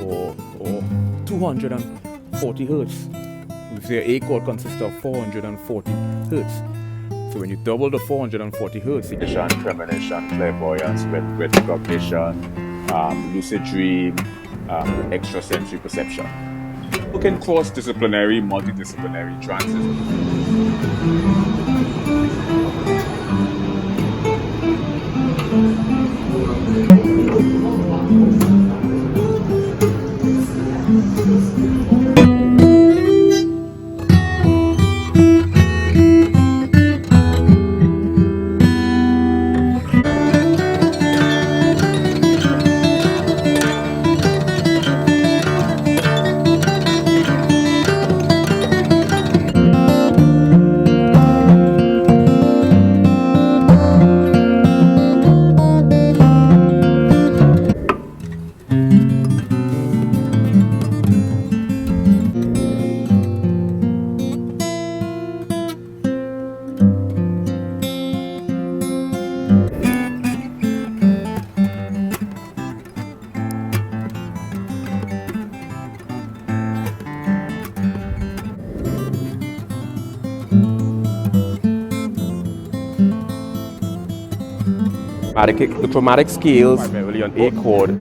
or 240 hertz. We say A chord consists of 440 hertz. So when you double the 440 hertz, premonition, clairvoyance, retrocognition, lucid dream, extrasensory perception. You can cross-disciplinary, multidisciplinary trances. The chromatic scales primarily on A chord